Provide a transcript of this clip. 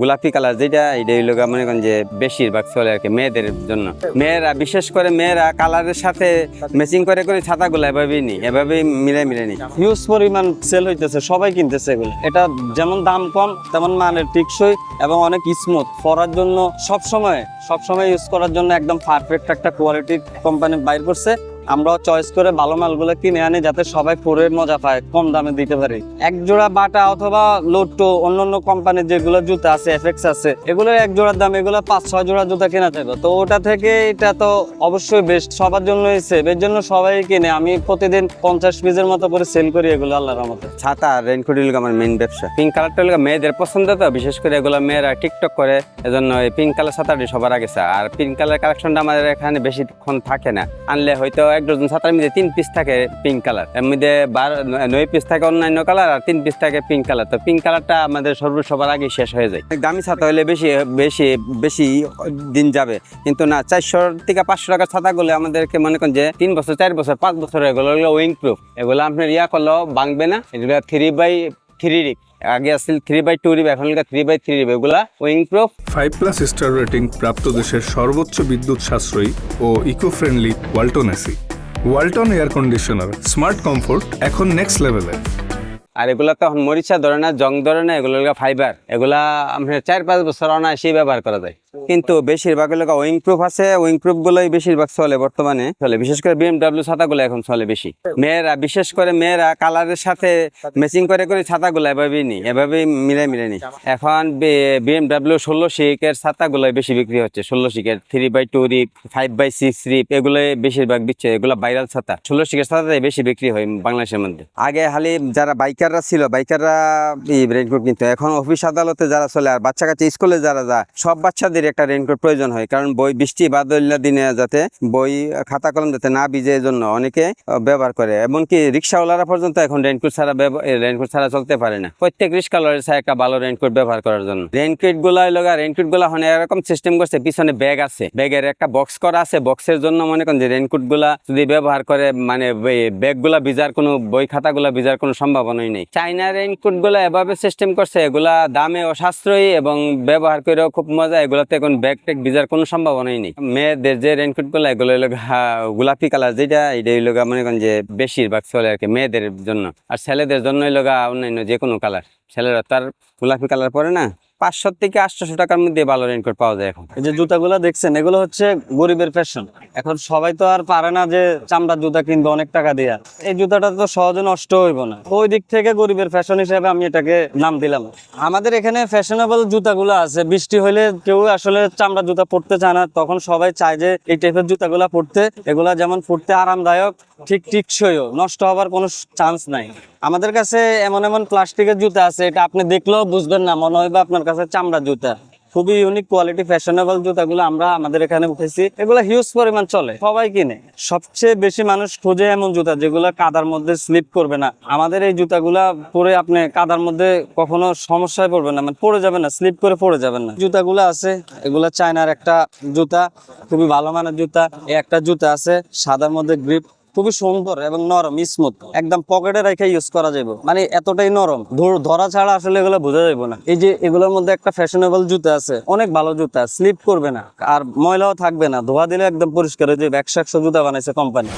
গোলাপি কালার যেটা এটা হইলো মনে করেন যে বেশিরভাগ চলে আর কি মেয়েদের জন্য। মেয়েরা বিশেষ করে মেয়েরা কালারের সাথে ম্যাচিং করে করে ছাতাগুলো এভাবেই নি, এভাবেই মিলে নি। হিউজ পরিমাণ সেল হইতেছে, সবাই কিনতেছে এগুলো। এটা যেমন দাম কম তেমন মানের টিকসই এবং অনেক স্মুথ, পরার জন্য সবসময় ইউজ করার জন্য একদম পারফেক্ট একটা কোয়ালিটির কোম্পানি বাইর করছে। আমরাও চয়েস করে ভালো মালগুলো কিনে আনি যাতে সবাই পরে মজা পায়, কম দামে দিতে পারি। এক জোড়া বাটা অথবা লোটো অন্যান্য কোম্পানির যেগুলো জুতা আছে, এফএক্স আছে, এগুলো এক জোড়ার দাম, এগুলো 5-6 জোড়া জুতা কেনা যাবে। তো ওটা থেকে এটা তো অবশ্যই বেস্ট, সবার জন্যই সেভ, এর জন্য সবাই কিনে। আমি প্রতিদিন 50 পিসের মতো করে সেল করি এগুলো আল্লাহর রহমতে। ছাতা রেইনকোট হলো আমার মেইন ব্যবসা। পিঙ্ক কালারটা হলো মেয়েদের পছন্দ, তো বিশেষ করে এগুলো মেয়েরা টিকটক করে, এজন্য এই পিঙ্ক কালার ছাতাটি সবার আগে চায়। আর পিঙ্ক কালার কালেকশনটা আমাদের এখানে বেশিক্ষণ থাকে না, আনলে হয়তো 1 ডজন ছাতার মধ্যে 3 পিস থাকে পিঙ্ক কালার, এর মধ্যে 9 পিস থাকে অন্যান্য কালার আর 3 পিস থাকে পিঙ্ক কালার। তো পিঙ্ক কালারটা আমাদের সবার আগে শেষ হয়ে যায়। দামি ছাতা হলে বেশি দিন যাবে, কিন্তু না 400 থেকে 500 টাকার ছাতাগুলো আমাদেরকে মনে করেন যে 3 বছর 4 বছর 5 বছর এগুলো উইং প্রুফ, এগুলো আপনার করলেও ভাঙবে না। এগুলো 3x3 রিপ, আগে আসছিল 3x2 রিপ, এখন 3x3 রিপ, এগুলা উইং প্রুফ। 5+ স্টার রেটিং প্রাপ্ত দেশের সর্বোচ্চ বিদ্যুৎ সাশ্রয়ী ও eco friendly Walton AC. Walton air conditioner, smart comfort এখন নেক্সট লেভেলে। আর এগুলা তো এখন মরিচা ধরে না, জং ধরে না, এগুলো ফাইবার, এগুলা আপনার 4-5 বছর অনায়াসেই ব্যবহার করা যায়। কিন্তু বেশিরভাগ এলাকা উইং প্রুফ আছে, উইং প্রুফ গুলোই বেশিরভাগ চলে বর্তমানে চলে, বিশেষ করে BMW ছাতাগুলো এখন চলে বেশি। বিশেষ করে মেয়েরা কালারের সাথে ম্যাচিং করে করে ছাতাগুলো এভাবেই নি, এভাবেই মিলে নি। এখন BMW 16 শিকের ছাতাগুলো বেশি বিক্রি হচ্ছে। 16 শিকের 3x2 রিপ, 5x6 রিপ, এগুলোই বেশিরভাগ দিচ্ছে। এগুলো ভাইরাল ছাতা, 16 শিকের ছাতাটাই বেশি বিক্রি হয় বাংলাদেশের মধ্যে। আগে খালি যারা বাইকাররা ছিল, বাইকাররা রেইনকোট কিনতো, এখন অফিস আদালতে যারা চলে আর বাচ্চা কাচ্চা স্কুলে যারা যায়, সব বাচ্চাদের একটা রেইনকোট প্রয়োজন হয়। কারণ বই বৃষ্টি বাদলা দিনে যাতে বই খাতা কলম যাতে না ভিজে, এই জন্য অনেকে ব্যবহার করে। এমনকি রিক্সাওয়ালারা পর্যন্ত এখন রেইনকোট ছাড়া চলতে পারে না। প্রত্যেক রিক্সাওয়ালার চাই একটা ভালো রেইনকোট ব্যবহার করার জন্য। রেইনকোট গুলা এরকম সিস্টেম করছে, পিছনে ব্যাগ আছে, ব্যাগের একটা বক্স করা আছে, বক্সের জন্য মনে করেন যে রেইনকোট গুলা যদি ব্যবহার করে মানে ব্যাগ গুলা ভিজার কোনো, বই খাতা গুলা ভিজার কোনো সম্ভাবনাই নেই। চাইনা রেইনকোট গুলা এভাবে সিস্টেম করছে, এগুলা দামে অসাশ্রয়ী এবং ব্যবহার করেও খুব মজা। এগুলাতে এখন ব্যাগ ট্যাগ ভিজার কোনো সম্ভাবনাই নেই। মেয়েদের যে রেইনকোট গুলা, এগুলো হলো গোলাপি কালার যেটা, এটা হইলো মনে করেন যে বেশিরভাগ চলে আর কি মেয়েদের জন্য। আর ছেলেদের জন্য হইলো অন্যান্য যে কোনো কালার, ছেলেরা তার গোলাপি কালার পরে না। 500 থেকে 800 টাকার মধ্যে ভালো রেইনকোট পাওয়া যায় এখন। এই যে জুতাগুলো দেখছেন, এগুলো হচ্ছে গরিবের ফ্যাশন। এখন সবাই তো আর পারে না যে চামড়ার জুতা কিনবে অনেক টাকা দিয়ে। এই জুতাটা তো সহজে নষ্ট হইব না, ওই দিক থেকে গরিবের ফ্যাশন হিসেবে আমি এটাকে নাম দিলাম। আমাদের এখানে ফ্যাশনেবল জুতাগুলো আছে, বৃষ্টি হলে কেউ আসলে চামড়া জুতা পরতে চায় না, তখন সবাই চায় যে এই টাইপের জুতাগুলা পরতে। এগুলা যেমন পরতে আরামদায়ক, ঠিক টিকসইও, নষ্ট হওয়ার কোনো চান্স নাই। আমাদের কাছে এমন প্লাস্টিকের জুতা আছে, এটা আপনি দেখলেও বুঝবেন না, মনে হয় আপনার কাছে চামড়া জুতা। খুবই ইউনিক কোয়ালিটি ফ্যাশনেবল জুতাগুলো আমরা আমাদের এখানে উঠেছি। এগুলো হিউজ পরিমাণ চলে, সবাই কিনে। সবচেয়ে বেশি মানুষ খোঁজে এমন জুতা যেগুলো কাদার মধ্যে স্লিপ করবে না। আমাদের এই জুতাগুলা পরে আপনি কাদার মধ্যে কখনো সমস্যায় পড়বেন না, মানে পড়ে যাবেন না, স্লিপ করে পড়ে যাবেন না। জুতাগুলো আছে, এগুলা চায়নার একটা জুতা, খুবই ভালো মানের জুতা। এই একটা জুতা আছে সাদার মধ্যে গ্রিপ, খুবই সুন্দর এবং নরম, স্মুথ, একদম পকেটে রেখে ইউজ করা যাবে, মানে এতটাই নরম, ধরা ছাড়া আসলে এগুলো বোঝা যাবে না। এই যে এগুলোর মধ্যে একটা ফ্যাশনেবল জুতা আছে, অনেক ভালো জুতা, স্লিপ করবে না আর ময়লাও থাকবে না, ধোয়া দিলে একদম পরিষ্কার হয়ে যাবে। 100 জুতা বানাইছে কোম্পানি।